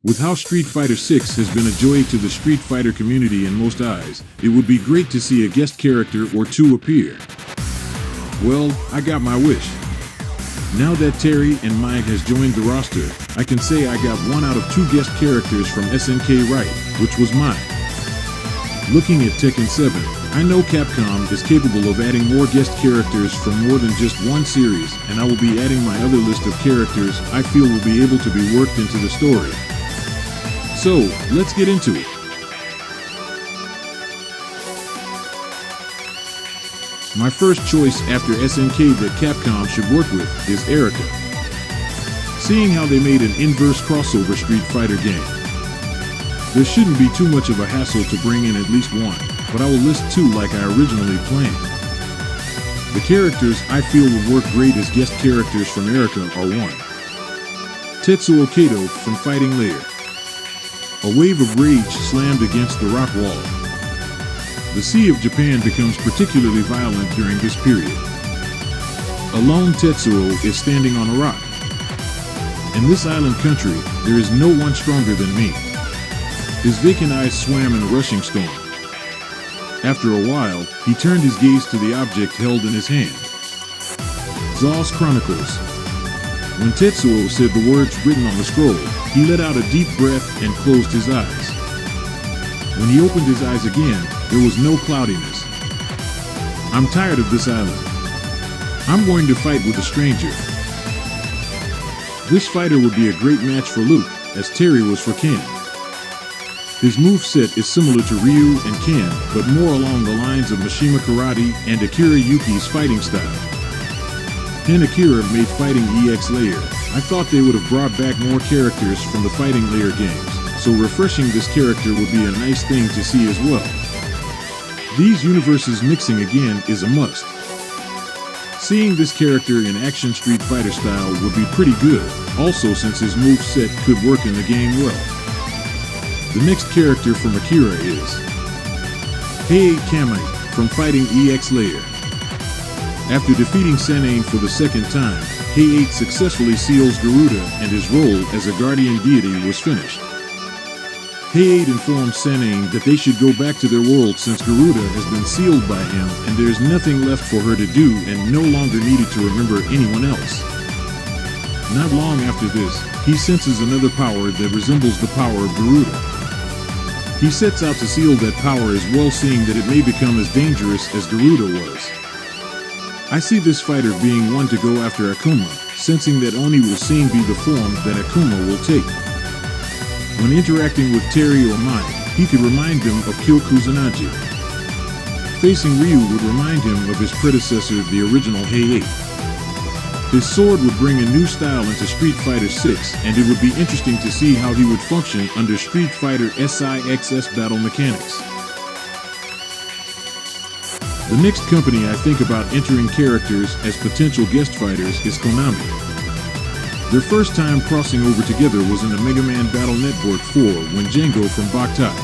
With how Street Fighter 6 has been a joy to the Street Fighter community in most eyes, it would be great to see a guest character or two appear. Well, I got my wish. Now that Terry and Mike has joined the roster, I can say I got 1 out of 2 guest characters from SNK right, which was mine. Looking at Tekken 7, I know Capcom is capable of adding more guest characters from more than just one series, and I will be adding my other list of characters I feel will be able to be worked into the story. So, let's get into it. My first choice after SNK that Capcom should work with is Erica. Seeing how they made an inverse crossover Street Fighter game, there shouldn't be too much of a hassle to bring in at least one, but I will list 2 like I originally planned. The characters I feel would work great as guest characters from Erica are 1. Tetsuo Kato from Fighting Lair. A wave of rage slammed against the rock wall. The Sea of Japan becomes particularly violent during this period. Alone Tetsuo is standing on a rock. In this island country, there is no one stronger than me. His vacant eyes swam in a rushing storm. After a while, he turned his gaze to the object held in his hand. Zaw's Chronicles. When Tetsuo said the words written on the scroll, he let out a deep breath and closed his eyes. When he opened his eyes again, there was no cloudiness. I'm tired of this island. I'm going to fight with a stranger. This fighter would be a great match for Luke, as Terry was for Ken. His moveset is similar to Ryu and Ken, but more along the lines of Mishima Karate and Akira Yuki's fighting style. Ken Akira made Fighting EX Layer. I thought they would have brought back more characters from the Fighting Layer games, so refreshing this character would be a nice thing to see as well. These universes mixing again is a must. Seeing this character in action Street Fighter style would be pretty good, also since his moveset could work in the game well. The next character from Akira is Heiei Kamei from Fighting EX Layer. After defeating Sanane for the second time, Heiei successfully seals Garuda and his role as a guardian deity was finished. Heiei informs Sanane that they should go back to their world since Garuda has been sealed by him and there's nothing left for her to do and no longer needed to remember anyone else. Not long after this, he senses another power that resembles the power of Garuda. He sets out to seal that power as well, seeing that it may become as dangerous as Garuda was. I see this fighter being one to go after Akuma, sensing that Oni will soon be the form that Akuma will take. When interacting with Terry or Mai, he could remind them of Kyo Kusanagi. Facing Ryu would remind him of his predecessor, the original Heiei. His sword would bring a new style into Street Fighter 6, and it would be interesting to see how he would function under Street Fighter SIXS battle mechanics. The next company I think about entering characters as potential guest fighters is Konami. Their first time crossing over together was in the Mega Man Battle Network 4 when Django from Boktai.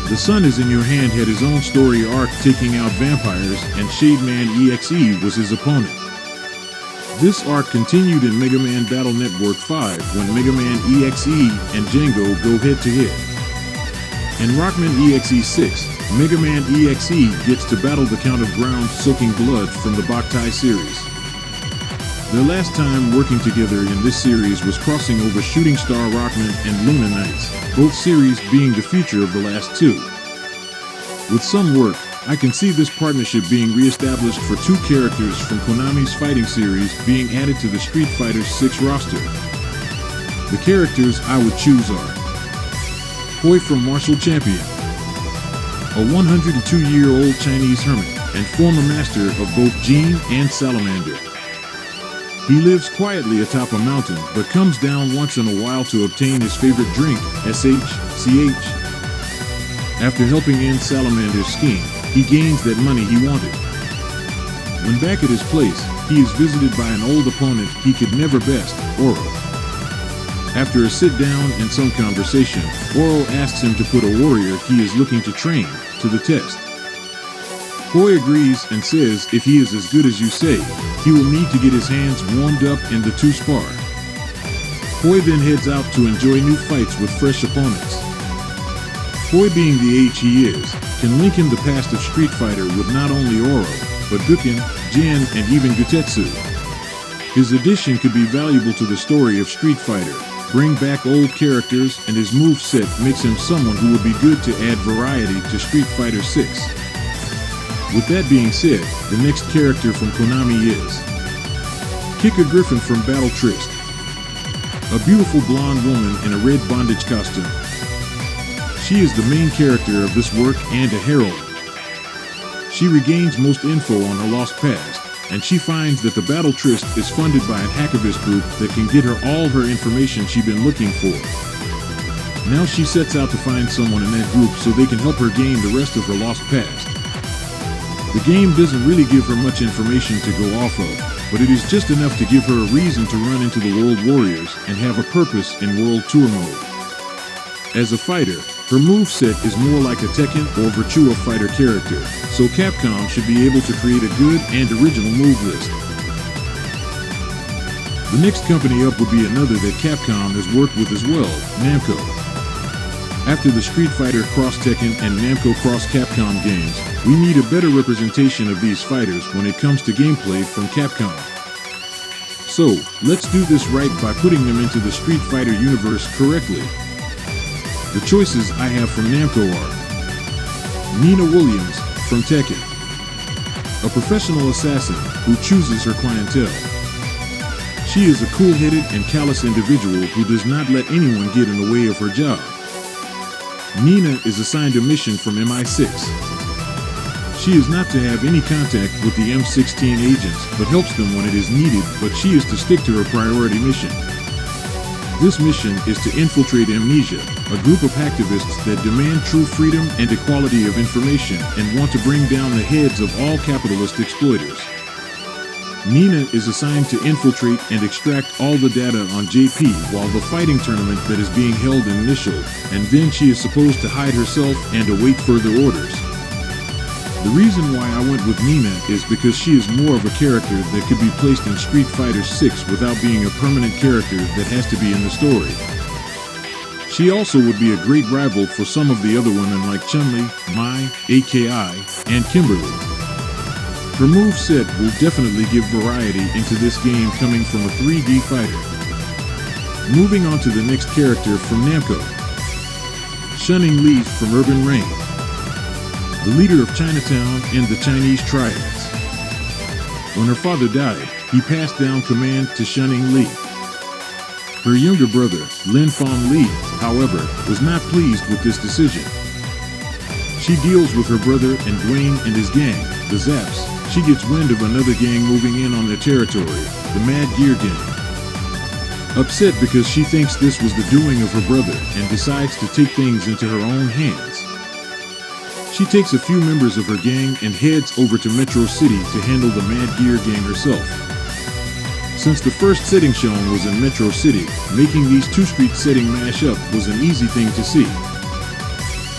The Sun is in Your Hand had his own story arc taking out vampires, and Shademan EXE was his opponent. This arc continued in Mega Man Battle Network 5 when Mega Man EXE and Django go head-to-head. In Rockman EXE 6, Mega Man EXE gets to battle the Count of Ground-Soaking Blood from the Boktai series. Their last time working together in this series was crossing over Shooting Star Rockman and Luna Knights, both series being the future of the last 2. With some work, I can see this partnership being re-established for 2 characters from Konami's fighting series being added to the Street Fighter 6 roster. The characters I would choose are Hoi from Martial Champion, a 102-year-old Chinese hermit and former master of both Jin and Salamander. He lives quietly atop a mountain but comes down once in a while to obtain his favorite drink, SHCH. After helping end Salamander's scheme, he gains that money he wanted. When back at his place, he is visited by an old opponent he could never best, Oro. After a sit-down and some conversation, Oro asks him to put a warrior he is looking to train to the test. Hoi agrees and says if he is as good as you say, he will need to get his hands warmed up in the 2 spar. Hoi then heads out to enjoy new fights with fresh opponents. Hoi, being the age he is, can link him the past of Street Fighter with not only Oro, but Guken, Jin, and even Gutetsu. His addition could be valuable to the story of Street Fighter, bring back old characters, and his moveset makes him someone who would be good to add variety to Street Fighter 6. With that being said, the next character from Konami is Kika Griffin from Battle Trist. A beautiful blonde woman in a red bondage costume. She is the main character of this work and a heroine. She regains most info on her lost past, and she finds that the Battle Trist is funded by a hacktivist group that can get her all her information she's been looking for. Now she sets out to find someone in that group so they can help her gain the rest of her lost past. The game doesn't really give her much information to go off of, but it is just enough to give her a reason to run into the World Warriors and have a purpose in World Tour mode. As a fighter, her moveset is more like a Tekken or Virtua Fighter character, so Capcom should be able to create a good and original move list. The next company up would be another that Capcom has worked with as well, Namco. After the Street Fighter Cross Tekken and Namco Cross Capcom games, we need a better representation of these fighters when it comes to gameplay from Capcom. So, let's do this right by putting them into the Street Fighter universe correctly. The choices I have from Namco are Nina Williams from Tekken, a professional assassin who chooses her clientele. She is a cool-headed and callous individual who does not let anyone get in the way of her job. Nina is assigned a mission from MI6. She is not to have any contact with the M16 agents, but helps them when it is needed, but she is to stick to her priority mission. This mission is to infiltrate Amnesia, a group of hacktivists that demand true freedom and equality of information and want to bring down the heads of all capitalist exploiters. Nina is assigned to infiltrate and extract all the data on JP while the fighting tournament that is being held in Initial, and then she is supposed to hide herself and await further orders. The reason why I went with Nina is because she is more of a character that could be placed in Street Fighter 6 without being a permanent character that has to be in the story. She also would be a great rival for some of the other women like Chun-Li, Mai, AKI, and Kimberly. Her moveset will definitely give variety into this game coming from a 3D fighter. Moving on to the next character from Namco. Shunning Li from Urban Reign, the leader of Chinatown and the Chinese Triads. When her father died, he passed down command to Shunning Li. Her younger brother, Lin Fong Li, however, was not pleased with this decision. She deals with her brother and Dwayne and his gang, the Zaps. She gets wind of another gang moving in on their territory, the Mad Gear Gang. Upset because she thinks this was the doing of her brother and decides to take things into her own hands. She takes a few members of her gang and heads over to Metro City to handle the Mad Gear Gang herself. Since the first setting shown was in Metro City, making these two streets setting mash up was an easy thing to see.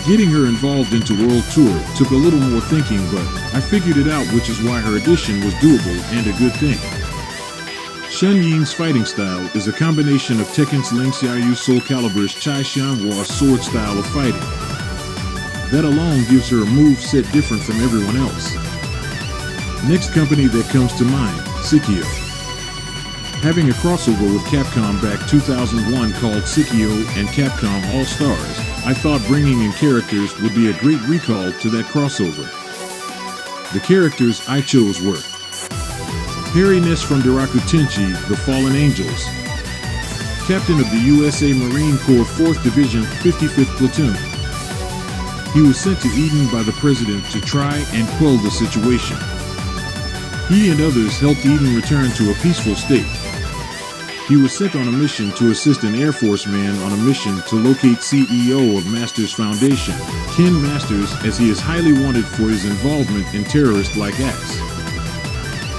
Getting her involved into World Tour took a little more thinking, but I figured it out, which is why her addition was doable and a good thing. Shun Yin's fighting style is a combination of Tekken's Ling Xiaoyu Soul Calibur's Chai Xianhua sword style of fighting. That alone gives her a move set different from everyone else. Next company that comes to mind, Sikio. Having a crossover with Capcom back 2001 called Sikio and Capcom All-Stars, I thought bringing in characters would be a great recall to that crossover. The characters I chose were Harry Ness from Daraku Tenchi, The Fallen Angels, Captain of the USA Marine Corps 4th Division 55th Platoon. He was sent to Eden by the President to try and quell the situation. He and others helped Eden return to a peaceful state. He was sent on a mission to assist an Air Force man on a mission to locate CEO of Masters Foundation, Ken Masters, as he is highly wanted for his involvement in terrorist-like acts.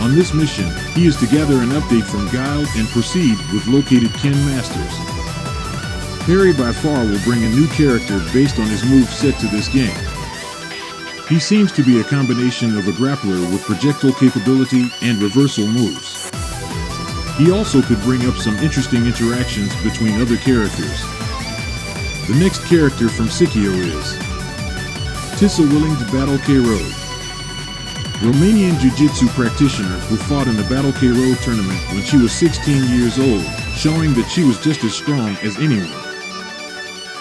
On this mission, he is to gather an update from Guile and proceed with located Ken Masters. Harry by far will bring a new character based on his move set to this game. He seems to be a combination of a grappler with projectile capability and reversal moves. He also could bring up some interesting interactions between other characters. The next character from Sikio is Tissa Willing's Battle K Road. Romanian Jiu-Jitsu practitioner who fought in the Battle K Road tournament when she was 16 years old, showing that she was just as strong as anyone.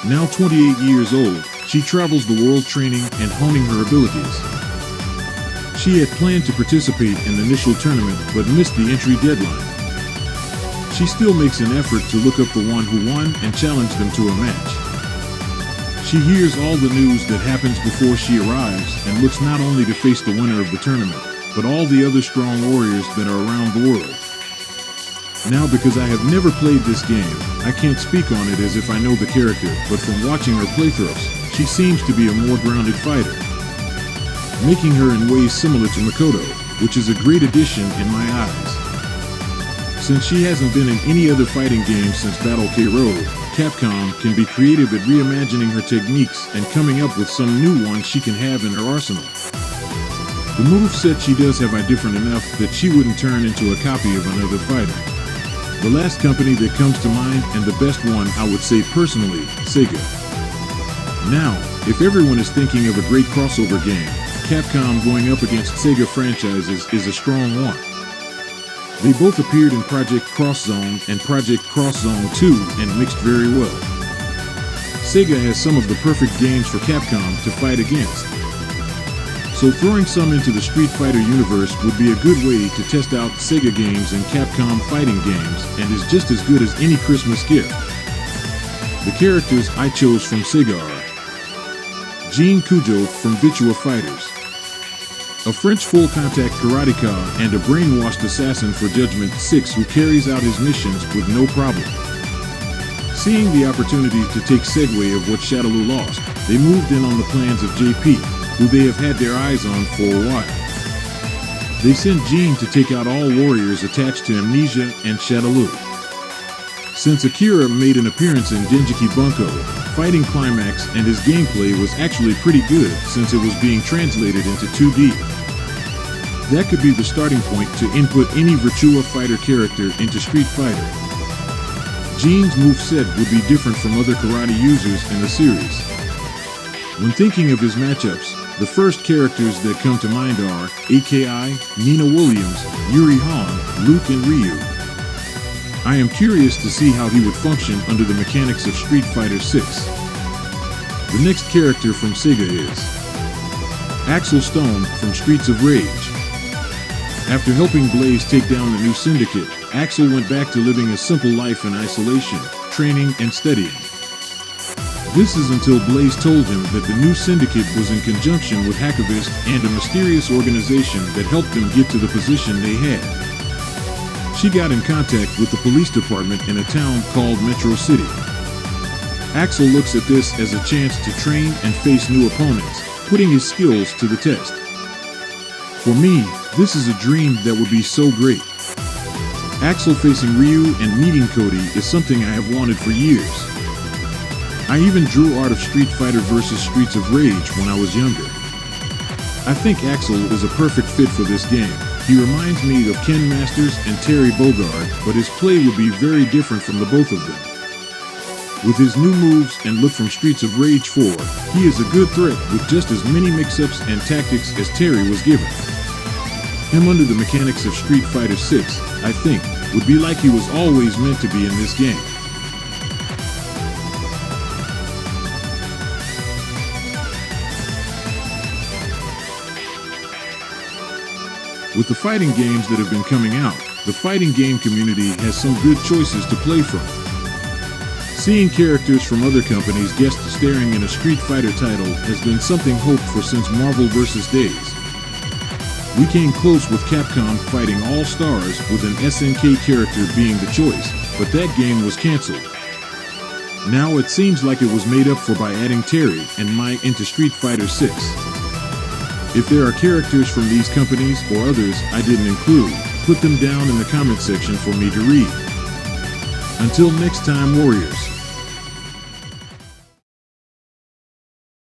Now 28 years old, she travels the world training and honing her abilities. She had planned to participate in the initial tournament but missed the entry deadline. She still makes an effort to look up the one who won and challenge them to a match. She hears all the news that happens before she arrives and looks not only to face the winner of the tournament, but all the other strong warriors that are around the world. Now, because I have never played this game, I can't speak on it as if I know the character, but from watching her playthroughs, she seems to be a more grounded fighter, making her in ways similar to Makoto, which is a great addition in my eyes. Since she hasn't been in any other fighting game since Battle K Road, Capcom can be creative at reimagining her techniques and coming up with some new ones she can have in her arsenal. The moveset she does have are different enough that she wouldn't turn into a copy of another fighter. The last company that comes to mind, and the best one I would say personally, Sega. Now, if everyone is thinking of a great crossover game, Capcom going up against Sega franchises is a strong one. They both appeared in Project Cross Zone and Project Cross Zone 2 and mixed very well. Sega has some of the perfect games for Capcom to fight against. So throwing some into the Street Fighter universe would be a good way to test out Sega games and Capcom fighting games, and is just as good as any Christmas gift. The characters I chose from Sega are Jean Cujo from Virtua Fighters, a French full-contact karateka and a brainwashed assassin for Judgment 6 who carries out his missions with no problem. Seeing the opportunity to take segue of what Shadaloo lost, they moved in on the plans of JP, who they have had their eyes on for a while. They sent Jean to take out all warriors attached to Amnesia and Shadaloo. Since Akira made an appearance in Dengeki Bunko, Fighting Climax and his gameplay was actually pretty good since it was being translated into 2D. That could be the starting point to input any Virtua Fighter character into Street Fighter. Jean's moveset would be different from other karate users in the series. When thinking of his matchups, the first characters that come to mind are AKI, Nina Williams, Yuri Han, Luke, and Ryu. I am curious to see how he would function under the mechanics of Street Fighter 6. The next character from Sega is Axel Stone from Streets of Rage. After helping Blaze take down the new syndicate, Axel went back to living a simple life in isolation, training and studying. This is until Blaze told him that the new syndicate was in conjunction with Hackavist and a mysterious organization that helped them get to the position they had. She got in contact with the police department in a town called Metro City. Axel looks at this as a chance to train and face new opponents, putting his skills to the test. For me, this is a dream that would be so great. Axel facing Ryu and meeting Cody is something I have wanted for years. I even drew art of Street Fighter vs. Streets of Rage when I was younger. I think Axel is a perfect fit for this game. He reminds me of Ken Masters and Terry Bogard, but his play would be very different from the both of them. With his new moves and look from Streets of Rage 4, he is a good threat with just as many mix-ups and tactics as Terry was given. Him under the mechanics of Street Fighter 6, I think, would be like he was always meant to be in this game. With the fighting games that have been coming out, the fighting game community has some good choices to play from. Seeing characters from other companies guest starring in a Street Fighter title has been something hoped for since Marvel vs. days. We came close with Capcom fighting All Stars with an SNK character being the choice, but that game was cancelled. Now it seems like it was made up for by adding Terry and Mai into Street Fighter 6. If there are characters from these companies or others I didn't include, put them down in the comment section for me to read. Until next time, Warriors.